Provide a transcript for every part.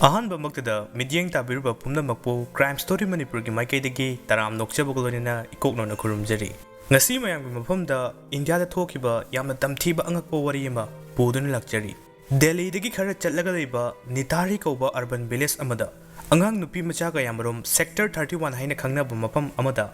Ahanbamagtada, Midyang Tabiruba Pumnamakpo, Crime Story Manipur ki Maikaidagi, Taram Nokchabagolina, Ikokno Kurumjari. Ngasi mayang mafamda India da thokiba yamna Tamthiba angakpo wari ama pudun lakjari. Delhi dagi khara chatlaga leiba Nithari kauba urban village amada Angang nupi macha ka yamrom sector 31 haina khangnaba mafam amada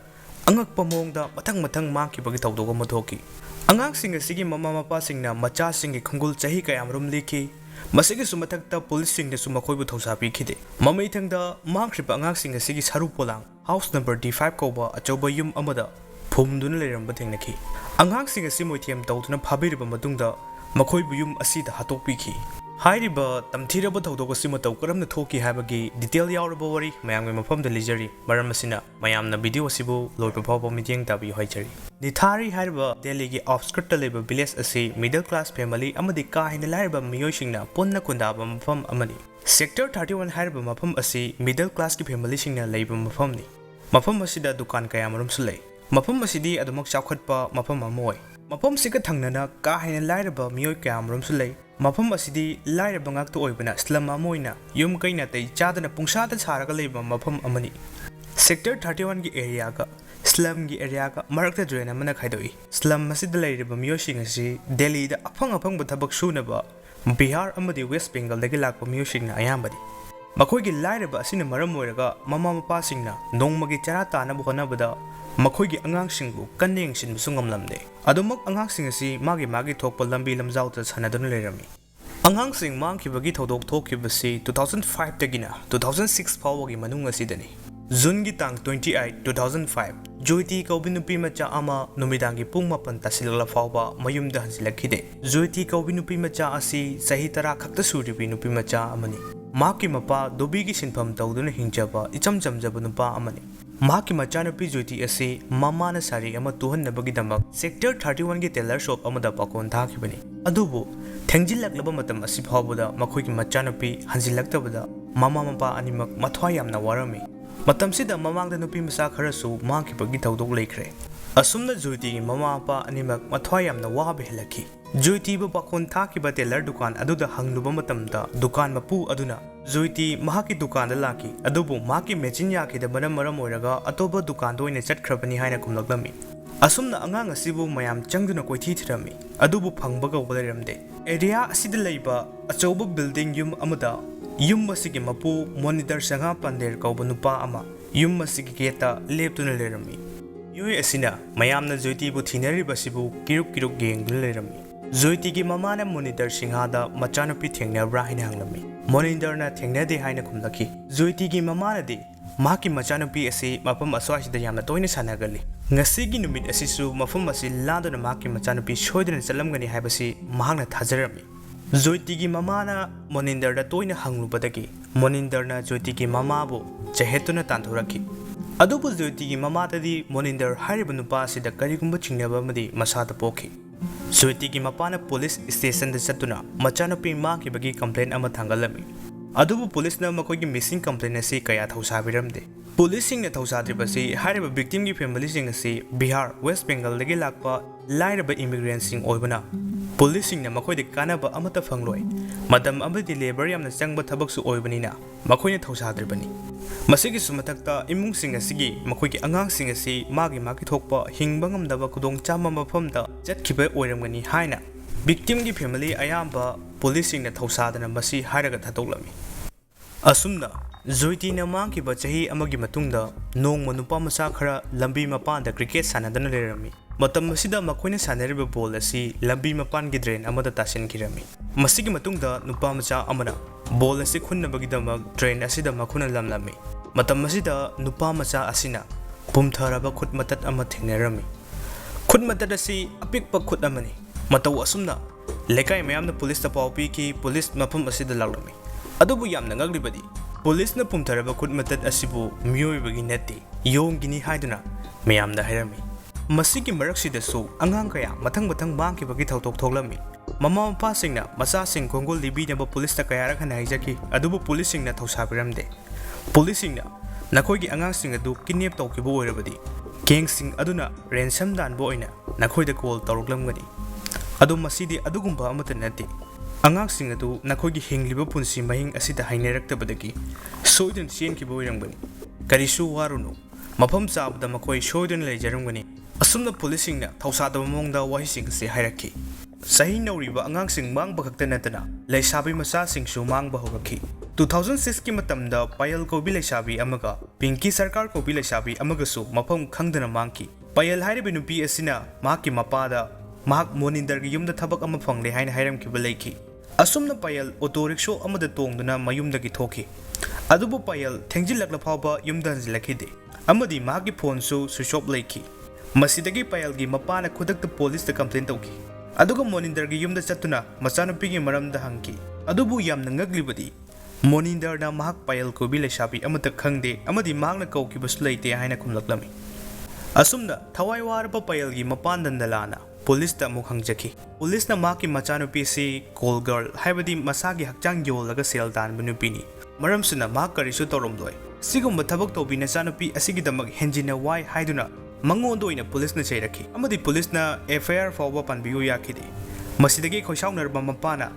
angakpa mongda mathang mangkibagi thawdoga mathoki. Angang sing asigi mama mapa singna macha singi khungul chahi ka yamrom liki masigi sumathakta police sing de sumakhoibu thausapi khide. Mamai thangda mangkhriba angang sing asigi saru polang house number D5 kauba achoba yum amada Pumdun Leram Batinaki. Angang sing a simotium Dalton Pabiriba Madunda, Makoi Buyum Asita Hatopiki. Haidiba, Tamthiba Togo Simoto, Kuram the Toki Habagi, detail Yaurabori, Mayam from the Ligeri, Maramasina, Mayam the video Sibu, Lord Papa Midyang W. Haicheri. Nithari Hariba, Deligi of script labor Biles Asi, middle class family, Amadika in the Lariba Mioshina, Ponna Kundaba from Amani. Sector 31 Hariba Mapum Asi, middle class family Shina labor Mafamni. Mafam Masida Dukan Kayamarum Sule. Mafam asidi adumak chawkhatpa mafam amoi mafam sika thangnana ka haina lairaba mioi kamrom sulei mafam asidi lairaba ngak to oibana slum amoina yum kaina tei chadana pungsada charaga leiba mafam amani sector 31 gi area ga slum gi area ga marakta drain amana khaidoi slum asida lairaba mioi sing asi Delhi da afang thabak sunaba Bihar amadi West Bengal dagi lakpa mioi singna ayambadi makoi gi lairaba asina maram oiraga mama mapa singna nongmagi chara tana bu honabada Makoigi Angang Singbu, Kanding Shin Sungam Lamde. Adumak Angang Sing si Magi Tokpa Lambi Lamzautas Hanadun Lerami. Angang Sing Manki Bagi Todok Toki Basi 2005 Tagina, 2006 Pawagi Manunga Sidani. Zungi Tang 28, 2005. Joiti Kaubinupi Macha Ama, Numidangi Pumapan Tasilala Fauba, Mayum Dansilakide. Joiti Kaubinupi Macha Asi, Sahitara Kaktasuri Pinupi Macha Amani. Maki Mapa, Dobigi Sinpam Taudun Hinjaba, Icham Jamjabanupa Amani. Maki Machanapi Jyoti Asi, Mama Nasari Ama Tuhan Nabagidamak, Sector 31 ki tailor shop Amada Pakon Thakibani. Adubu, Tengjilak Labamatam Asip Habuda, Makoki Machanapi, Hansilaktabada, Mama Mapa Animak, Matwayam Nawarami. Matamsida Mamang the Nupi Masakarasu, Maki Pagitau Lakre. Asumna Jyoti, Mama Mapa Animak, Matwayam Nawabi Laki. Jyoti Bakon Takiba tailor Dukan, Aduda Hanglubamatamda, Dukan Mapu Aduna. Joiti Mahaki Dukan the Laki, Adubu Maki Mechiniaki the Manamara Moraga, Atoba Dukando in a set crapani Hina Kumlagami. Asumna Angang Sibu Mayam Changduna Koititrami, Adubu Pangbaga Waleramde. Area Sidalaiba, a Chobu building Yum Amada, Yum Masiki Mapu, Moninder Sanga Pandher Kaubanupa Ama, Yum Masiki Geta, Leptuna Lerami. Yui Asina, Mayamna Joiti Butinari Basibu, Kiruk Gang Lerami. Joiti ki Mamana Moninder Singhada, Machanapi Tengna Rahin Hanglami. Moninder na Tengna de Haina Kumlaki. Joiti ki Mamana de, Maki Machanapi Asi, Mapam Aswash the Yamna Toina Sanagali. Ngasigi Numit Asisu, Mafumasi, Lando Maki Machanapi, Shoyden Salamgani Habasi, Mahana Tazarami. Joiti ki Mamana, Moninder da Toina Hanglubadaki. Moninder na Joiti ki Mamabu, Jahetuna Tanturaki. Adubu Joiti ki Mamata di Moninder Haribanupasi the Karigumba Chinabamadi, Masata Poki. Joiti ki Mapana police station the Satuna, Machanapi Maki Bagi complaint Amatangalami. Adubu police na Makogi missing complaint asi Kaya Thausabiramde. Policing at Thausadribasi, Hariba victim ki family sing asi, Bihar, West Bengal Legi Lakpa, Lairaba immigrants sing Oibana. Policing na Makoi de Kanaba Amata Fangloi. Madam Abadi labor yam the Sangba Tabaksu Oibanina, Makoi Thausadribani. Masigi Sumatakta, Imung sing asigi, Makogi Angang sing asi, Magi Makitokpa, Hingbangam Dava Kudong Chama Mapamda, Jetkiba Oiramani Haina. Victim ki family Ayamba, policing the Thausadana Masi Haraga Tatolami. Asumna, Joiti na Manki Bachahi Amagi Matunda, Nong Manupa Masakara, Lambi Mapan the cricket Sanadan Lerami. Matam Masida Makwina Saneriba Bowl asi, Lambi Mapan Gidrain Amada Tasin Kirami. Masigi Matunda, Nupamacha Amana, Bowl asi Kuna Bagidamag, Drain Asida Makuna Lamlami. Matam Masida, Nupamacha Asina, Pumtaraba Kut Matat Amatingerami. Kut Matadasi, a big Pakut Amani. Mataw Asumna, Lekai Mayam the police the Pawpiki, police Mapum Asida Lagami. Adubu Yam Naglibadi. Police na Pumtaraba Kut Matat Asibu, Mui Bagineti, Yong Gini Haiduna, Mayam the Hirami. Masiki Maraksi the so, Angangkaya, Matang Banki Bagita Toklami. Mama passing na, Masasing Kongo Libi number police the Kayarak and Hijaki, Adubu policing na Tausabiramde. Policing na, Nakogi Angangsing adu Kinip Tokibo everybody. King Sing Aduna, Ransom Dan Boyna, Nakoi the Cold Torglamgadi. Adu Masidi Adugumba Amatanati. ꯑꯉꯥꯡꯁꯤꯡ ꯑꯗꯨ ꯅꯈꯣꯏꯒꯤ ꯍꯤꯡꯂꯤꯕ ꯄꯨꯟꯁꯤ ꯃꯍꯤꯡ ꯑꯁꯤꯗ ꯍꯩꯅꯔꯛꯇꯕꯗꯒꯤ ꯁꯣꯏꯗꯅ ꯆꯦꯟꯈꯤꯕ ꯑꯣꯏꯔꯝꯒꯅꯤ ꯀꯔꯤꯁꯨ ꯋꯥꯔꯨꯅꯨ ꯃꯐꯝ ꯆꯥꯕꯗ ꯃꯈꯣꯏ ꯁꯣꯏꯗꯅ ꯂꯩꯖꯔꯝꯒꯅꯤ ꯑꯁꯨꯝꯅ ꯄꯨꯂꯤꯁꯁꯤꯡꯅ ꯊꯧꯁꯥꯗꯕ ꯃꯑꯣꯡꯗ ꯋꯥꯍꯩꯁꯤꯡ ꯑꯁꯤ ꯍꯥꯏꯔꯛꯈꯤ ꯆꯍꯤ ꯅꯧꯔꯤꯕ ꯑꯉꯥꯡꯁꯤꯡ ꯃꯥꯡꯕ ꯈꯛꯇ ꯅꯠꯇꯅ ꯂꯩꯁꯥꯕꯤ ꯃꯆꯥꯁꯤꯡꯁꯨ ꯃꯥꯡꯕ ꯍꯧꯔꯛꯈꯤ 2006ꯀꯤ ꯃꯇꯝꯗ ꯄꯥꯌꯜ ꯀꯧꯕꯤ ꯂꯩꯁꯥꯕꯤ ꯑꯃꯒ ꯄꯤꯡꯀꯤ ꯁꯔꯀꯥꯔ ꯀꯧꯕꯤ ꯂꯩꯁꯥꯕꯤ ꯑꯃꯒꯁꯨ ꯃꯐꯝ ꯈꯪꯗꯅ ꯃꯥꯡꯈꯤ ꯄꯥꯌꯜ ꯍꯥꯏꯔꯤꯕ ꯅꯨꯄꯤ ꯑꯁꯤꯅ ꯃꯍꯥꯛꯀꯤ ꯃꯄꯥꯗ ꯃꯍꯥꯛ ꯃꯣꯅꯤꯟꯗꯔꯒꯤ ꯌꯨꯝꯗ ꯊꯕꯛ ꯑꯃ ꯐꯪꯂꯦ ꯍꯥꯏꯅ ꯍꯥꯏꯔꯝꯈꯤꯕ ꯂꯩꯈꯤ ꯑꯁꯨꯝꯅ ꯄꯥꯌꯜ ꯑꯣꯇꯣ ꯔꯤꯛꯁꯣ ꯑꯃꯗ ꯇꯣꯡꯗꯨꯅ ꯃꯌꯨꯝꯗꯒꯤ ꯊꯣꯛꯈꯤ ꯑꯗꯨꯕꯨ ꯄꯥꯌꯜ ꯊꯦꯡꯖꯤꯜꯂꯛꯂ ꯐꯥꯎꯕ ꯌꯨꯝꯗ ꯍꯟꯖꯤꯜꯂꯛꯈꯤꯗꯦ ꯑꯃꯗꯤ ꯃꯍꯥꯛꯀꯤ ꯐꯣꯟꯁꯨ ꯁ꯭ꯋꯤꯆ ꯑꯣꯐ ꯂꯩꯈꯤ ꯃꯁꯤꯗꯒꯤ ꯄꯥꯌꯜꯒꯤ ꯃꯄꯥꯅ ꯈꯨꯗꯛꯇ ꯄꯣꯂꯤꯁꯇ ꯀꯝꯄ꯭ꯂꯦꯟ ꯇꯧꯈꯤ ꯑꯗꯨꯒ ꯃꯣꯅꯤꯟꯗꯔꯒꯤ ꯌꯨꯝꯗ ꯆꯠꯇꯨꯅ ꯃꯆꯥꯅꯨꯄꯤꯒꯤ ꯃꯔꯝꯗ ꯍꯪꯈꯤ ꯑꯗꯨꯕꯨ ꯌꯥꯝꯅ ꯉꯛꯂꯤꯕꯗꯤ ꯃꯣꯅꯤꯟꯗꯔꯅ ꯃꯍꯥꯛ ꯄꯥꯌꯜ ꯀꯧꯕꯤ ꯂꯩꯁꯥꯕꯤ ꯑꯃꯠꯇ ꯈꯪꯗꯦ ꯑꯃꯗꯤ ꯃꯍꯥꯛꯅ ꯀꯧꯈꯤꯕꯁꯨ ꯂꯩꯇꯦ ꯍꯥꯏꯅ ꯈꯨꯝꯂꯛꯂꯝꯃꯤ ꯑꯁꯨꯝꯅ ꯊꯋꯥꯏ ꯋꯥꯔꯕ ꯄꯥꯌꯜꯒꯤ ꯃꯄꯥ ꯅꯟꯗꯂꯥꯅ ꯄꯨꯂꯤꯁꯇ ꯑꯃꯨꯛ ꯍꯪꯖꯈꯤ ꯄꯨꯂꯤꯁꯅ ꯃꯍꯥꯛꯀꯤ ꯃꯆꯥꯅꯨꯄꯤꯁꯤ ꯀꯣꯜ ꯒꯔꯜ ꯍꯥꯏꯕꯗꯤ ꯃꯁꯥꯒꯤ ꯍꯛꯆꯥꯡ ꯌꯣꯜꯂꯒ ꯁꯦꯜ ꯇꯥꯟꯕ ꯅꯨꯄꯤꯅꯤ ꯃꯔꯝꯁꯤꯅ ꯃꯍꯥꯛ ꯀꯔꯤꯁꯨ ꯇꯧꯔꯝꯂꯣꯏ ꯁꯤꯒꯨꯝꯕ ꯊꯕꯛ ꯇꯧꯕꯤ ꯅꯆꯥꯅꯨꯄꯤ ꯑꯁꯤꯒꯤꯗꯃꯛ ꯍꯦꯟꯖꯤꯟꯅ ꯋꯥꯏ ꯍꯥꯏꯗꯨꯅ ꯃꯉꯣꯟꯗ ꯑꯣꯏꯅ ꯄꯨꯂꯤꯁꯅ ꯆꯩꯔꯛꯈꯤ ꯑꯃꯗꯤ ꯄꯨꯂꯤꯁꯅ FIR ꯐꯥꯎꯕ ꯄꯥꯟꯕꯤꯌꯨ ꯌꯥꯈꯤꯗꯦ ꯃꯁꯤꯗꯒꯤ ꯈꯣꯏꯁꯥꯎꯅꯔꯕ ꯃꯄꯥꯅ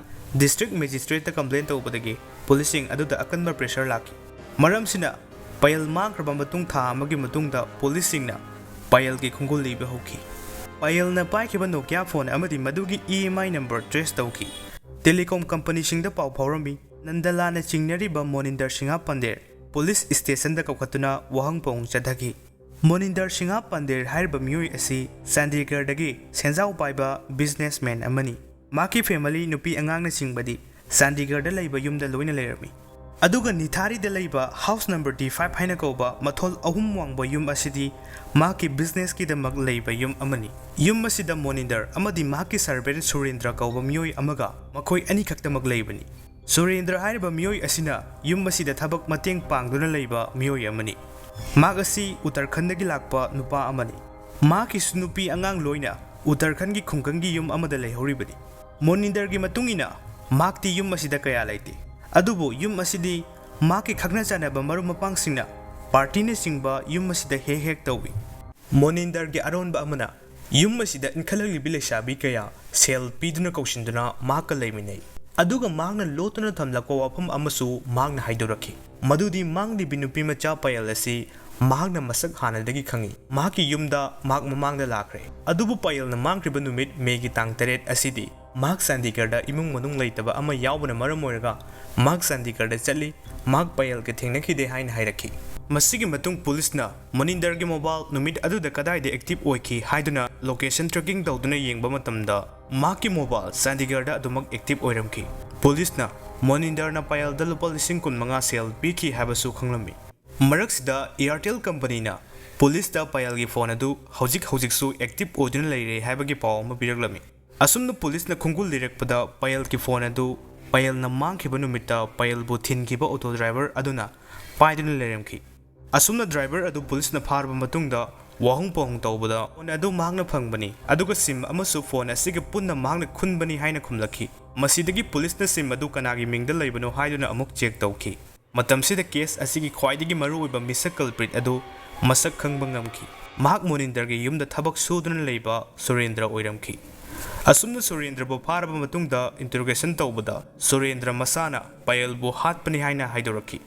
ꯗꯤꯁꯇ꯭ꯔꯤꯛ ꯃꯦꯖꯤꯁꯇ꯭ꯔꯦꯠꯇ ꯀꯝꯄ꯭ꯂꯦꯟ ꯇꯧꯕꯗꯒꯤ ꯄꯨꯂꯤꯁꯁꯤꯡ ꯑꯗꯨꯗ ꯑꯀꯟꯕ ꯄ꯭ꯔꯦꯁꯔ ꯂꯥꯛꯈꯤ ꯃꯔꯝꯁꯤꯅ ꯄꯥꯌꯜ ꯃꯥꯡꯈ꯭ꯔꯕ ꯃꯇꯨꯡ ꯊꯥ ꯑꯃꯒꯤ ꯃꯇꯨꯡꯗ ꯄꯨꯂꯤꯁꯁꯤꯡꯅ ꯄꯥꯌꯜꯒꯤ ꯈꯣꯡꯒꯨꯜ ꯂꯤꯕ ꯍꯧꯈꯤ ꯄꯥꯌꯜꯅ ꯄꯥꯏꯈꯤꯕ ꯅꯣꯀꯤꯌꯥ ꯐꯣꯟ ꯑꯃꯗꯤ ꯃꯗꯨꯒꯤ EMI ꯅꯝꯕꯔ ꯇ꯭ꯔꯦꯁ ꯇꯧꯈꯤ ꯇꯦꯂꯤꯀꯣꯝ ꯀꯝꯄꯅꯤꯁꯤꯡꯗ ꯄꯥꯎ ꯐꯥꯎꯔꯝꯃꯤ ꯅꯟꯗꯂꯥꯅ ꯆꯤꯡꯅꯔꯤꯕ ꯃꯣꯅꯤꯟꯗꯔ ꯁꯤꯡꯍ ꯄꯥꯟꯗꯦꯔ ꯄꯨꯂꯤꯁ ꯁ꯭ꯇꯦꯁꯟꯗ ꯀꯧꯈꯠꯇꯨꯅ ꯋꯥꯍꯪ ꯄꯥꯎꯪ ꯆꯠꯊꯈꯤ ꯃꯣꯅꯤꯟꯗꯔ ꯁꯤꯡꯍ ꯄꯥꯟꯗꯦꯔ ꯍꯥꯏꯔꯤꯕ ꯃꯤꯑꯣꯏ ꯑꯁꯤ ꯆꯥꯟꯗꯤꯒꯔꯗꯒꯤ ꯁꯦꯟꯖꯥꯎ ꯄꯥꯏꯕ ꯕꯤꯖꯤꯅꯦꯁꯃꯦꯟ ꯑꯃꯅꯤ ꯃꯍꯥꯛꯀꯤ ꯐꯦꯃꯤꯂꯤ ꯅꯨꯄꯤ ꯑꯉꯥꯡꯅꯆꯤꯡꯕꯗꯤ ꯆꯥꯟꯗꯤꯒꯔꯗ ꯂꯩꯕ ꯌꯨꯝꯗ ꯂꯣꯏꯅ ꯂꯩꯔꯝꯃꯤ ꯑꯗꯨꯒ ꯅꯤꯊꯥꯔꯤꯗ ꯂꯩꯕ ꯍꯥꯎꯁ ꯅꯝꯕꯔ D5 ꯍꯥꯏꯅ ꯀꯧꯕ ꯃꯊꯣꯜ 3 ꯋꯥꯡꯕ ꯌꯨꯝ ꯑꯁꯤꯗꯤ ꯃꯍꯥꯛꯀꯤ ꯕꯤꯖꯤꯅꯦꯁꯀꯤꯗꯃꯛ ꯂꯩꯕ ꯌꯨꯝ ꯑꯃꯅꯤ ꯌꯨꯝ ꯑꯁꯤꯗ ꯃꯣꯅꯤꯟꯗꯔ ꯑꯃꯗꯤ ꯃꯍꯥꯛꯀꯤ ꯁꯔꯚꯦꯟ ꯁꯨꯔꯤꯟꯗ꯭ꯔ ꯀꯧꯕ ꯃꯤꯑꯣꯏ ꯑꯃꯒ ꯃꯈꯣꯏ ꯑꯅꯤꯈꯛꯇꯃꯛ ꯂꯩꯕꯅꯤ ꯁꯨꯔꯤꯟꯗ꯭ꯔ ꯍꯥꯏꯔꯤꯕ ꯃꯤꯑꯣꯏ ꯑꯁꯤꯅ ꯌꯨꯝ ꯑꯁꯤꯗ ꯊꯕꯛ ꯃꯇꯦꯡ ꯄꯥꯡꯗꯨꯅ ꯂꯩꯕ ꯃꯤꯑꯣꯏ ꯑꯃꯅꯤ ꯃꯍꯥꯛ ꯑꯁꯤ ꯎꯠꯇꯔꯈꯟꯗꯒꯤ ꯂꯥꯛꯄ ꯅꯨꯄꯥ ꯑꯃꯅꯤ ꯃꯍꯥꯛꯀꯤꯁꯨ ꯅꯨꯄꯤ ꯑꯉꯥꯡ ꯂꯣꯏꯅ ꯎꯠꯇꯔꯈꯟꯒꯤ ꯈꯨꯡꯒꯪꯒꯤ ꯌꯨꯝ ꯑꯃꯗ ꯂꯩꯍꯧꯔꯤꯕꯅꯤ ꯃꯣꯅꯤꯟꯗꯔꯒꯤ ꯃꯇꯨꯡꯏꯟꯅ ꯃꯍꯥꯛꯇꯤ ꯌꯨꯝ ꯑꯁꯤꯗ ꯀꯌꯥ ꯂꯩꯇꯦ ꯑꯗꯨꯕꯨ ꯌꯨꯝ ꯑꯁꯤꯗꯤ ꯃꯍꯥꯛꯀꯤ ꯈꯪꯅ ꯆꯥꯟꯅꯕ ꯃꯔꯨꯞ ꯃꯄꯥꯡꯁꯤꯡꯅ ꯄꯥꯔꯇꯤꯅꯆꯤꯡꯕ ꯌꯨꯝ ꯑꯁꯤꯗ ꯍꯦꯛ ꯇꯧꯏ ꯃꯣꯅꯤꯟꯗꯔꯒꯤ ꯑꯔꯣꯟꯕ ꯑꯃꯅ ꯌꯨꯝ ꯑꯁꯤꯗ ꯏꯟꯈꯠꯂꯛꯂꯤꯕ ꯂꯩꯁꯥꯕꯤ ꯀꯌꯥ ꯁꯦꯜ ꯄꯤꯗꯨꯅ ꯀꯧꯁꯤꯟꯗꯨꯅ ꯃꯍꯥꯛꯀ ꯂꯩꯃꯤꯟꯅꯩ ꯑꯗꯨꯒ ꯃꯍꯥꯛꯅ ꯂꯣꯠꯇꯨꯅ ꯊꯝꯂꯛꯄ ꯋꯥꯐꯝ ꯑꯃꯁꯨ ꯃꯍꯥꯛꯅ ꯍꯥꯏꯗꯣꯔꯛꯈꯤ ꯃꯗꯨꯗꯤ ꯃꯥꯡꯂꯤꯕꯤ ꯅꯨꯄꯤ ꯃꯆꯥ ꯄꯥꯌꯜ ꯑꯁꯤ ꯃꯍꯥꯛꯅ ꯃꯁꯛ ꯍꯥꯟꯅꯗꯒꯤ ꯈꯪꯏ ꯃꯍꯥꯛꯀꯤ ꯌꯨꯝꯗ ꯃꯍꯥꯛ ꯃꯃꯥꯡꯗ ꯂꯥꯛꯈ꯭ꯔꯦ ꯑꯗꯨꯕꯨ ꯄꯥꯌꯜꯅ ꯃꯥꯡꯈ꯭ꯔꯤꯕ ꯅꯨꯃꯤꯠ ꯃꯦꯒꯤ ꯇꯥꯡ 9 ꯑꯁꯤꯗꯤ ꯃꯍꯥꯛ ꯆꯥꯟꯗꯤꯒꯔꯗ ꯏꯃꯨꯡ ꯃꯅꯨꯡ ꯂꯩꯇꯕ ꯑꯃ ꯌꯥꯎꯕꯅ ꯃꯔꯝ ꯑꯣꯏꯔꯒ ꯃꯍꯥꯛ ꯆꯥꯟꯗꯤꯒꯔꯗ ꯆꯠꯂꯤ ꯃꯍꯥꯛ ꯄꯥꯌꯜꯒ ꯊꯦꯡꯅꯈꯤꯗꯦ ꯍꯥꯏꯅ ꯍꯥꯏꯔꯛꯈꯤ ꯃꯁꯤꯒꯤ ꯃꯇꯨꯡ ꯄꯨꯂꯤꯁꯅ ꯃꯣꯅꯤꯟꯗꯔꯒꯤ ꯃꯣꯕꯥꯏꯜ ꯅꯨꯃꯤꯠ ꯑꯗꯨꯗ ꯀꯗꯥꯏꯗ ꯑꯦꯛꯇꯤꯚ ꯑꯣꯏꯈꯤ ꯍꯥꯏꯗꯨꯅ ꯂꯣꯀꯦꯁꯟ ꯇ꯭ꯔꯦꯀꯤꯡ ꯇꯧꯗꯨꯅ ꯌꯦꯡꯕ ꯃꯇꯝꯗ ꯃꯍꯥꯛꯀꯤ ꯃꯣꯕꯥꯏꯜ ꯆꯥꯟꯗꯤꯒꯔꯗ ꯑꯗꯨꯃꯛ ꯑꯦꯛꯇꯤꯚ ꯑꯣꯏꯔꯝꯈꯤ ꯄꯨꯂꯤꯁꯅ ꯃꯣꯅꯤꯟꯗꯔꯅ ꯄꯥꯌꯜꯗ ꯂꯨꯄꯥ 15,000 ꯁꯦꯜ ꯄꯤꯈꯤ ꯍꯥꯏꯕꯁꯨ ꯈꯪꯂꯝꯃꯤ ꯃꯔꯛꯁꯤꯗ ꯑꯦꯌꯔꯇꯦꯜ ꯀꯝꯄꯅꯤꯅ ꯄꯨꯂꯤꯁꯇ ꯄꯥꯌꯜꯒꯤ ꯐꯣꯟ ꯑꯗꯨ ꯍꯧꯖꯤꯛꯁꯨ ꯑꯦꯛꯇꯤꯚ ꯑꯣꯏꯗꯨꯅ ꯂꯩꯔꯦ ꯍꯥꯏꯕꯒꯤ ꯄꯥꯎ ꯑꯃ ꯄꯤꯔꯛꯂꯝꯃꯤ ꯑꯁꯨꯝꯅ ꯄꯨꯂꯤꯁꯅ ꯈꯣꯡꯒꯨꯜ ꯂꯤꯔꯛꯄꯗ ꯄꯥꯌꯜꯒꯤ ꯐꯣꯟ ꯑꯗꯨ ꯄꯥꯌꯜꯅ ꯃꯥꯡꯈꯤꯕ ꯅꯨꯃꯤꯠꯇ ꯄꯥꯌꯜꯕꯨ ꯊꯤꯟꯈꯤꯕ ꯑꯣꯇꯣ ꯗ꯭ꯔꯥꯏꯚꯔ ꯑꯗꯨꯅ ꯄꯥꯏꯗꯨꯅ ꯂꯩꯔꯝꯈꯤ ꯑꯁꯨꯝꯅ ꯗ꯭ꯔꯥꯏꯚꯔ ꯑꯗꯨ ꯄꯨꯂꯤꯁꯅ ꯐꯥꯔꯕ ꯃꯇꯨꯡꯗ ꯋꯥꯍꯪ ꯄꯥꯎꯍꯪ ꯇꯧꯕꯗ ꯐꯣꯟ ꯑꯗꯨ ꯃꯍꯥꯛꯅ ꯐꯪꯕꯅꯤ ꯑꯗꯨꯒ ꯁꯤꯝ ꯑꯃꯁꯨ ꯐꯣꯟ ꯑꯁꯤꯒ ꯄꯨꯟꯅ ꯃꯍꯥꯛꯅ ꯈꯨꯟꯕꯅꯤ ꯍꯥꯏꯅ ꯈꯨꯝꯂꯛꯈꯤ ꯃꯁꯤꯗꯒꯤ ꯄꯨꯂꯤꯁꯅ ꯁꯤꯝ ꯑꯗꯨ ꯀꯅꯥꯒꯤ ꯃꯤꯡꯗ ꯂꯩꯕꯅꯣ ꯍꯥꯏꯗꯨꯅ ꯑꯃꯨꯛ ꯆꯦꯛ ꯇꯧꯈꯤ ꯃꯇꯝꯁꯤꯗ ꯀꯦꯁ ꯑꯁꯤꯒꯤ ꯈ꯭ꯋꯥꯏꯗꯒꯤ ꯃꯔꯨꯑꯣꯏꯕ ꯃꯤꯁꯛ ꯀꯜꯄ꯭ꯔꯤꯠ ꯑꯗꯨ ꯃꯁꯛ ꯈꯪꯕ ꯉꯝꯈꯤ ꯃꯍꯥꯛ ꯃꯣꯅꯤꯟꯗꯔꯒꯤ ꯌꯨꯝꯗ ꯊꯕꯛ ꯁꯨꯗꯨꯅ ꯂꯩꯕ ꯁꯨꯔꯤꯟꯗ꯭ꯔ ꯑꯣꯏꯔꯝꯈꯤ ꯑꯁꯨꯝꯅ ꯁꯨꯔꯤꯟꯗ꯭ꯔꯕꯨ ꯐꯥꯔꯕ ꯃꯇꯨꯡꯗ ꯏꯟꯇꯔꯣꯒꯦꯁꯟ ꯇꯧꯕꯗ ꯁꯨꯔꯤꯟꯗ꯭ꯔ ꯃꯁꯥꯅ ꯄꯥꯌꯜꯕꯨ ꯍꯥꯠꯄꯅꯤ ꯍꯥꯏꯅ ꯍꯥꯏꯗꯣꯔꯛꯈꯤ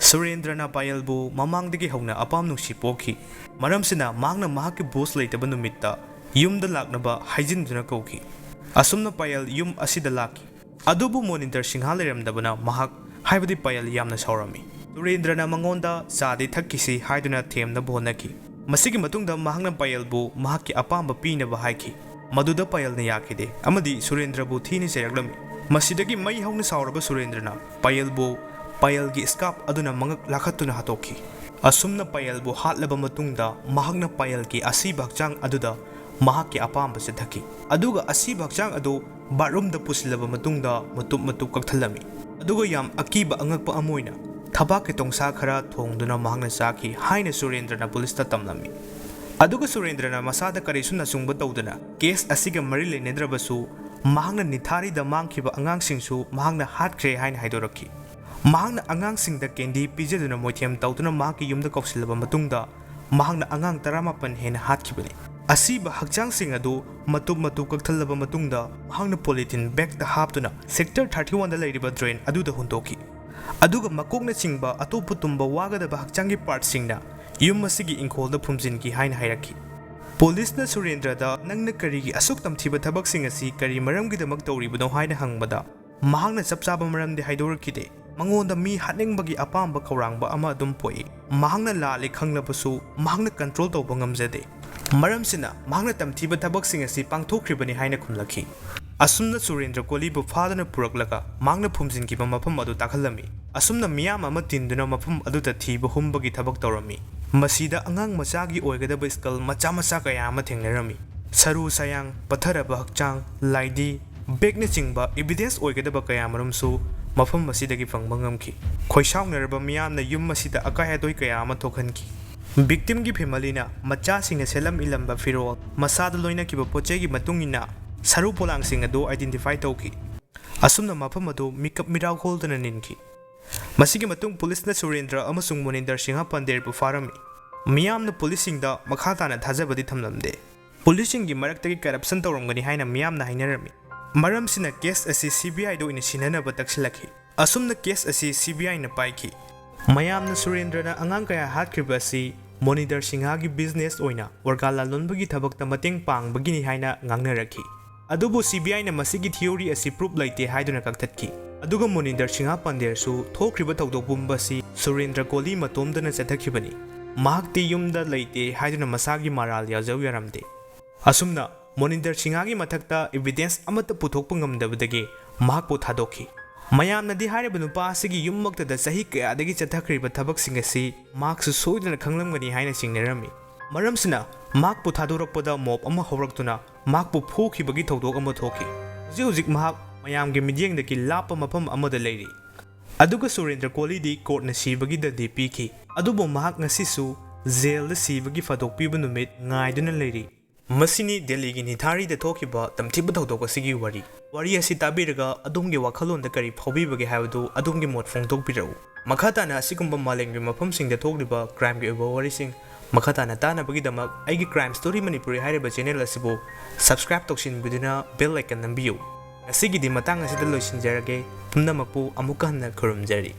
ꯁꯨꯔꯤꯟꯗ꯭ꯔꯅ ꯄꯥꯌꯜꯕꯨ ꯃꯃꯥꯡꯗꯒꯤ ꯍꯧꯅ ꯑꯄꯥꯝ ꯅꯨꯡꯁꯤ ꯄꯣꯛꯈꯤ ꯃꯔꯝꯁꯤꯅ ꯃꯍꯥꯛꯅ ꯃꯍꯥꯛꯀꯤ ꯕꯣꯁ ꯂꯩꯇꯕ ꯅꯨꯃꯤꯠꯇ ꯌꯨꯝꯗ ꯂꯥꯛꯅꯕ ꯍꯥꯏꯖꯤꯟꯗꯨꯅ ꯀꯧꯈꯤ ꯑꯁꯨꯝꯅ ꯄꯥꯌꯜ ꯌꯨꯝ ꯑꯁꯤꯗ ꯂꯥꯛꯈꯤ ꯑꯗꯨꯕꯨ ꯃꯣꯅꯤꯟꯗꯔ ꯁꯤꯡꯍ ꯂꯩꯔꯝꯗꯕꯅ ꯃꯍꯥꯛ ꯍꯥꯏꯕꯗꯤ ꯄꯥꯌꯜ ꯌꯥꯝꯅ ꯁꯥꯎꯔꯝꯃꯤ ꯁꯨꯔꯤꯟꯗ꯭ꯔꯅ ꯃꯉꯣꯟꯗ ꯆꯥꯗꯤ ꯊꯛꯈꯤꯁꯤ ꯍꯥꯏꯗꯨꯅ ꯊꯦꯝꯅꯕ ꯍꯣꯠꯅꯈꯤ ꯃꯁꯤꯒꯤ ꯃꯇꯨꯡꯗ ꯃꯍꯥꯛꯅ ꯄꯥꯌꯜꯕꯨ ꯃꯍꯥꯛꯀꯤ ꯑꯄꯥꯝꯕ ꯄꯤꯅꯕ ꯍꯥꯏꯈꯤ ꯃꯗꯨꯗ ꯄꯥꯌꯜꯅ ꯌꯥꯈꯤꯗꯦ ꯑꯃꯗꯤ ꯁꯨꯔꯤꯟꯗ꯭ꯔꯕꯨ ꯊꯤꯅ ꯆꯩꯔꯛꯂꯝꯃꯤ ꯃꯁꯤꯗꯒꯤ ꯃꯩ ꯍꯧꯅ ꯁꯥꯎꯔꯕ ꯁꯨꯔꯤꯟꯗ꯭ꯔꯅ ꯄꯥꯌꯜꯒꯤ ꯁ꯭ꯀꯥꯞ ꯑꯗꯨꯅ ꯃꯉꯛ ꯂꯥꯈꯠꯇꯨꯅ ꯍꯥꯠꯇꯣꯛꯈꯤ ꯑꯁꯨꯝꯅ ꯄꯥꯌꯜꯕꯨ ꯍꯥꯠꯂꯕ ꯃꯇꯨꯡꯗ ꯃꯍꯥꯛꯅ ꯄꯥꯌꯜꯒꯤ ꯑꯁꯤꯕ ꯍꯛꯆꯥꯡ ꯑꯗꯨꯗ ꯃꯍꯥꯛꯀꯤ ꯑꯄꯥꯝꯕ ꯆꯠꯊꯈꯤ ꯑꯗꯨꯒ ꯑꯁꯤꯕ ꯍꯛꯆꯥꯡ ꯑꯗꯨ ꯕꯥꯠꯔꯨꯝꯗ ꯄꯨꯁꯤꯜꯂꯕ ꯃꯇꯨꯡꯗ ꯃꯇꯨꯞ ꯀꯛꯊꯠꯂꯝꯃꯤ ꯑꯗꯨꯒ ꯌꯥꯝ ꯑꯀꯤꯕ ꯑꯉꯛꯄ ꯑꯃ ꯑꯣꯏꯅ ꯊꯕꯥꯛꯀꯤ ꯇꯣꯡꯁꯥ ꯈꯔ ꯊꯣꯡꯗꯨꯅ ꯃꯍꯥꯛꯅ ꯆꯥꯈꯤ ꯍꯥꯏꯅ ꯁꯨꯔꯤꯟꯗ꯭ꯔꯅ ꯄꯨꯂꯤꯁꯇ ꯇꯝꯂꯝꯃꯤ ꯑꯗꯨꯒ ꯁꯨꯔꯤꯟꯗ꯭ꯔꯅ ꯃꯁꯥꯗ ꯀꯔꯤꯁꯨ ꯅꯆꯨꯡꯕ ꯇꯧꯗꯅ ꯀꯦꯁ ꯑꯁꯤꯒ ꯃꯔꯤ ꯂꯩꯅꯗ꯭ꯔꯕꯁꯨ ꯃꯍꯥꯛꯅ ꯅꯤꯊꯥꯔꯤꯗ ꯃꯥꯡꯈꯤꯕ ꯑꯉꯥꯡꯁꯤꯡꯁꯨ ꯃꯍꯥꯛꯅ ꯍꯥꯠꯈ꯭ꯔꯦ ꯍꯥꯏꯅ ꯍꯥꯏꯗꯣꯔꯛꯈꯤ ꯃꯍꯥꯛꯅ ꯑꯉꯥꯡꯁꯤꯡꯗ ꯀꯦꯟꯗꯤ ꯄꯤꯖꯗꯨꯅ ꯃꯣꯏꯊꯦꯝ ꯇꯧꯗꯨꯅ ꯃꯍꯥꯛꯀꯤ ꯌꯨꯝꯗ ꯀꯧꯁꯤꯜꯂꯕ ꯃꯇꯨꯡꯗ ꯃꯍꯥꯛꯅ ꯑꯉꯥꯡ 17 ꯍꯦꯟꯅ ꯍꯥꯠꯈꯤꯕꯅꯤ ꯑꯁꯤꯕ ꯍꯛꯆꯥꯡꯁꯤꯡ ꯑꯗꯨ ꯃꯇꯨꯞ ꯃꯇꯨꯞ ꯀꯛꯊꯠꯂꯕ ꯃꯇꯨꯡꯗ ꯃꯍꯥꯛꯅ ꯄꯣꯂꯤꯊꯤꯟ ꯕꯦꯒꯇ ꯍꯥꯞꯇꯨꯅ ꯁꯦꯛꯇꯔ 31ꯗ ꯂꯩꯔꯤꯕ ꯗ꯭ꯔꯦꯟ ꯑꯗꯨꯗ ꯍꯨꯟꯗꯣꯛꯈꯤ ꯑꯗꯨꯒ ꯃꯀꯣꯛꯅ ꯆꯤꯡꯕ ꯑꯇꯣꯞꯄ ꯇꯨꯝꯕ ꯋꯥꯒꯗꯕ ꯍꯛꯆꯥꯡꯒꯤ ꯄꯥꯔꯠꯁꯤꯡꯅ ꯌꯨꯝ ꯑꯁꯤꯒꯤ ꯏꯪꯈꯣꯜꯗ ꯐꯨꯝꯖꯤꯟꯈꯤ ꯍꯥꯏꯅ ꯍꯥꯏꯔꯛꯈꯤ ꯄꯨꯂꯤꯁꯅ ꯁꯨꯔꯦꯟꯗ꯭ꯔꯗ ꯅꯪꯅ ꯀꯔꯤꯒꯤ ꯑꯁꯨꯛ ꯇꯝꯊꯤꯕ ꯊꯕꯛꯁꯤꯡ ꯑꯁꯤ ꯀꯔꯤ ꯃꯔꯝꯒꯤꯗꯃꯛ ꯇꯧꯔꯤꯕꯅꯣ ꯍꯥꯏꯅ ꯍꯪꯕꯗ ꯃꯍꯥꯛꯅ ꯆꯞ ꯆꯥꯕ ꯃꯔꯝꯗꯤ ꯍꯥꯏꯗꯣꯔꯛꯈꯤꯗꯦ ꯃꯉꯣꯟꯗ ꯃꯤ ꯍꯥꯠꯅꯤꯡꯕꯒꯤ ꯑꯄꯥꯝꯕ ꯈꯧꯔꯥꯡꯕ ꯑꯃ ꯑꯗꯨꯝ ꯄꯣꯛꯏ ꯃꯍꯥꯛꯅ ꯂꯥꯜꯂꯤ ꯈꯪꯂꯕꯁꯨ ꯃꯍꯥꯛꯅ ꯀꯟꯇ꯭ꯔꯣꯜ ꯇꯧꯕ ꯉꯝꯖꯗꯦ ꯃꯔꯝꯁꯤꯅ ꯃꯍꯥꯛꯅ ꯇꯝꯊꯤꯕ ꯊꯕꯛꯁꯤꯡ ꯑꯁꯤ ꯄꯥꯡꯊꯣꯛꯈ꯭ꯔꯤꯕꯅꯤ ꯍꯥꯏꯅ ꯈꯨꯝꯂꯛꯈꯤ ꯑꯁꯨꯝꯅ ꯁꯨꯔꯦꯟꯗ꯭ꯔ ꯀꯣꯂꯤꯕꯨ ꯐꯥꯗꯨꯅ ꯄꯨꯔꯛꯂꯒ ꯃꯍꯥꯛꯅ ꯐꯨꯝꯖꯤꯟꯈꯤꯕ ꯃꯐꯝ ꯑꯗꯨ ꯇꯥꯛꯍꯜꯂꯝꯃꯤ ꯑꯁꯨꯝꯅ ꯃꯤꯌꯥꯝ ꯑꯃ ꯇꯤꯟꯗꯨꯅ ꯃꯐꯝ ꯑꯗꯨꯗ ꯊꯤꯕ ꯍꯨꯝꯕꯒꯤ ꯊꯕꯛ ꯇꯧꯔꯝꯃꯤ ꯃꯁꯤꯗ ꯑꯉꯥꯡ ꯃꯆꯥꯒꯤ ꯑꯣꯏꯒꯗꯕ ꯁ꯭ꯀꯜ ꯃꯆꯥ ꯃꯆꯥ ꯀꯌా ꯑꯃ ꯊꯦꯡꯅꯔꯝꯃꯤ ꯁꯔꯨ ꯁꯌꯥꯡ ꯄꯠꯊꯔꯕ ꯍꯛꯆꯥꯡ ꯂꯥꯏꯗꯤ ꯕꯦꯛꯅꯆꯤꯡꯕ ꯏꯕꯤꯗꯦꯟꯁ ꯑꯣꯏꯒꯗꯕ ꯀꯌꯥꯃꯔꯨꯝꯁꯨ ꯃꯐꯝ ꯑꯁꯤꯗꯒꯤ ꯐꯪꯕ ꯉꯝꯈꯤ ꯈꯣꯏꯁꯥꯎꯅꯔꯕ ꯃꯤꯌꯥꯝꯅ ꯌꯨꯝ ꯑꯁꯤꯗ ꯑꯀꯥꯏ ꯑꯇꯣꯏ ꯀꯌా ꯑꯃ ꯊꯣꯛꯍꯟꯈꯤ ꯚꯤꯛꯇꯤꯝꯒꯤ ꯐꯦꯃꯤꯂꯤꯅ ꯃꯆꯥꯁꯤꯡꯅ ꯁꯦꯠꯂꯝ ꯏꯜꯂꯝꯕ ꯐꯤꯔꯣꯜ ꯃꯁꯥꯗ ꯂꯣꯏꯅꯈꯤꯕ ꯄꯣꯠꯆꯩꯒꯤ ꯃꯇꯨꯡꯏꯟꯅ ꯁꯔꯨ ꯄꯣꯂꯥꯡꯁꯤꯡ ꯑꯗꯨ ꯑꯥꯏꯗꯦꯟꯇꯤꯐꯥꯏ ꯇꯧꯈꯤ ꯑꯁꯨꯝꯅ ꯃꯐꯝ ꯑꯗꯨ ꯃꯤꯀꯞ ꯃꯤꯔꯥꯎ ꯍꯣꯜꯗꯨꯅ ꯅꯤꯟꯈꯤ ꯃꯁꯤꯒꯤ ꯃꯇꯨꯡ ꯄꯨꯂꯤꯁꯅ ꯁꯨꯔꯦꯟꯗ꯭ꯔ ꯑꯃꯁꯨꯡ ꯃꯣꯅꯤꯟꯗꯔ ꯁꯤꯡꯍ ꯄꯟꯗꯦꯔꯕꯨ ꯐꯥꯔꯝꯃꯤ ꯃꯤꯌꯥꯝꯅ ꯄꯨꯂꯤꯁꯁꯤꯡꯗ ꯃꯈꯥ ꯇꯥꯅ ꯊꯥꯖꯕꯗꯤ ꯊꯝꯂꯝꯗꯦ ꯄꯨꯂꯤꯁꯁꯤꯡꯒꯤ ꯃꯔꯛꯇꯒꯤ ꯀꯔꯞꯁꯟ ꯇꯧꯔꯝꯒꯅꯤ ꯍꯥꯏꯅ ꯃꯤꯌꯥꯝꯅ ꯍꯥꯏꯅꯔꯝꯃꯤ ꯃꯔꯝꯁꯤꯅ ꯀꯦꯁ ꯑꯁꯤ CBIꯗ ꯑꯣꯏꯅ ꯁꯤꯟꯅꯅꯕ ꯇꯛꯁꯤꯜꯂꯛꯈꯤ ꯑꯁꯨꯝꯅ ꯀꯦꯁ ꯑꯁꯤ CBIꯅ ꯄꯥꯏꯈꯤ ꯃꯌꯥꯝꯅ ꯁꯨꯔꯦꯟꯗ꯭ꯔꯅ ꯑꯉꯥꯡ ꯀꯌꯥ ꯍꯥꯠꯈ꯭ꯔꯤꯕ ꯑꯁꯤ ꯃꯣꯅꯤꯟꯗꯔ ꯁꯤꯡꯍꯒꯤ ꯕꯤꯖꯤꯅꯦꯁ ꯑꯣꯏꯅ ꯑꯣꯔꯒꯥꯟ ꯂꯂꯣꯟꯕꯒꯤ ꯊꯕꯛꯇ ꯃꯇꯦꯡ ꯄꯥꯡꯕꯒꯤꯅꯤ ꯍꯥꯏꯅ ꯉꯥꯡꯅꯔꯛꯈꯤ ꯑꯗꯨꯕꯨ CBIꯅ ꯃꯁꯤꯒꯤ ꯊꯤꯑꯣꯔꯤ ꯑꯁꯤ ꯄ꯭ꯔꯨꯞ ꯂꯩꯇꯦ ꯍꯥꯏꯗꯨꯅ ꯀꯛꯊꯠꯈꯤ ꯑꯗꯨꯒ ꯃꯣꯅꯤꯟꯗꯔ ꯁꯤꯡꯍ ꯄꯟꯗꯦꯔꯁꯨ ꯊꯣꯛꯈ꯭ꯔꯤꯕ ꯊꯧꯗꯣꯛ ꯄꯨꯝꯕ ꯑꯁꯤ ꯁꯨꯔꯦꯟꯗ꯭ꯔ ꯀꯣꯂꯤ ꯃꯇꯣꯝꯗꯅ ꯆꯠꯊꯈꯤꯕꯅꯤ ꯃꯍꯥꯛꯇꯤ ꯌꯨꯝꯗ ꯂꯩꯇꯦ ꯍꯥꯏꯗꯨꯅ ꯃꯁꯥꯒꯤ ꯃꯔꯥꯜ ꯌꯥꯖꯧ ꯌꯥꯔꯝꯗꯦ ꯑꯁꯨꯝꯅ ꯃꯣꯅꯤꯟꯗꯔ ꯁꯤꯡꯍꯒꯤ ꯃꯊꯛꯇ ꯏꯕꯤꯗꯦꯟꯁ ꯑꯃꯠꯇ ꯄꯨꯊꯣꯛꯄ ꯉꯝꯗꯕꯗꯒꯤ ꯃꯍꯥꯛꯄꯨ ꯊꯥꯗꯣꯛꯈꯤ ꯃꯌꯥꯝꯅꯗꯤ ꯍꯥꯏꯔꯤꯕ ꯅꯨꯄꯥ ꯑꯁꯤꯒꯤ ꯌꯨꯝꯃꯛꯇꯗ ꯆꯍꯤ ꯀꯌꯥꯗꯒꯤ ꯆꯠꯊꯈ꯭ꯔꯤꯕ ꯊꯕꯛꯁꯤꯡ ꯑꯁꯤ ꯃꯍꯥꯛꯁꯨ ꯁꯣꯏꯗꯅ ꯈꯪꯂꯝꯒꯅꯤ ꯍꯥꯏꯅ ꯆꯤꯡꯅꯔꯝꯃꯤ ꯃꯔꯝꯁꯤꯅ ꯃꯍꯥꯛꯄꯨ ꯊꯥꯗꯣꯔꯛꯄꯗ ꯃꯣꯞ ꯑꯃ ꯍꯧꯔꯛꯇꯨꯅ ꯃꯍꯥꯛꯄꯨ ꯐꯨꯈꯤꯕꯒꯤ ꯊꯧꯗꯣꯛ ꯑꯃ ꯊꯣꯛꯈꯤ ꯍꯧꯖꯤꯛ ꯃꯍꯥꯛ ꯃꯌꯥꯝꯒꯤ ꯃꯤꯠꯌꯦꯡꯗꯒꯤ ꯂꯥꯞꯄ ꯃꯐꯝ ꯑꯃꯗ ꯂꯩꯔꯤ ꯑꯗꯨꯒ ꯁꯨꯔꯦꯟꯗ꯭ꯔ ꯀꯣꯂꯤꯗꯤ ꯀꯣꯔꯠꯅ ꯁꯤꯕꯒꯤ ꯗꯟꯗꯤ ꯄꯤꯈꯤ ꯑꯗꯨꯕꯨ ꯃꯍꯥꯛ ꯉꯁꯤꯁꯨ ꯖꯦꯜꯗ ꯁꯤꯕꯒꯤ ꯐꯥꯗꯣꯛ ꯄꯤꯕ ꯅꯨꯃꯤꯠ ꯉꯥꯏꯗꯨꯅ ꯂꯩꯔꯤ ꯃꯁꯤꯅꯤ ꯗꯦꯜꯂꯤꯒꯤ ꯅꯤꯊꯥꯔꯤꯗ ꯊꯣꯛꯈꯤꯕ ꯇꯝꯊꯤꯕ ꯊꯧꯗꯣꯛ ꯑꯁꯤꯒꯤ ꯋꯥꯔꯤ ꯑꯁꯤ ꯇꯥꯕꯤꯔꯒ ꯑꯗꯣꯝꯒꯤ ꯋꯥꯈꯜꯂꯣꯟꯗ ꯀꯔꯤ ꯐꯥꯎꯕꯤꯕꯒꯦ ꯍꯥꯏꯕꯗꯨ ꯑꯗꯣꯝꯒꯤ ꯃꯣꯠ ꯐꯣꯡꯗꯣꯛꯄꯤꯔꯛꯎ ꯃꯈꯥ ꯇꯥꯅ ꯑꯁꯤꯒꯨꯝꯕ ꯃꯥꯂꯦꯝꯒꯤ ꯃꯐꯝꯁꯤꯡꯗ ꯊꯣꯛꯂꯤꯕ ꯀ꯭ꯔꯥꯏꯝꯒꯤ ꯑꯣꯏꯕ ꯋꯥꯔꯤꯁꯤꯡ ꯃꯈꯥ ꯇꯥꯅ ꯇꯥꯅꯕꯒꯤꯗꯃꯛ ꯑꯩꯒꯤ ꯀ꯭ꯔꯥꯏꯝ ꯁ꯭ꯇꯣꯔꯤ ꯃꯅꯤꯄꯨꯔꯤ ꯍꯥꯏꯔꯤꯕ ꯆꯦꯅꯦꯜ ꯑꯁꯤꯕꯨ ꯁꯕꯁꯀ꯭ꯔꯥꯏꯕ ꯇꯧꯁꯤꯟꯕꯤꯗꯨꯅ ꯕꯦꯜ ꯑꯥꯏꯀꯟ ꯅꯝꯕꯤꯌꯨ ꯉꯁꯤꯒꯤꯗꯤ ꯃꯇꯥꯡ ꯑꯁꯤꯗ ꯂꯣꯏꯁꯤꯟꯖꯔꯒꯦ ꯄꯨꯝꯅꯃꯛꯄꯨ ꯑꯃꯨꯛꯀ ꯍꯟꯅ ꯈꯨꯔꯨꯝꯖꯔꯤ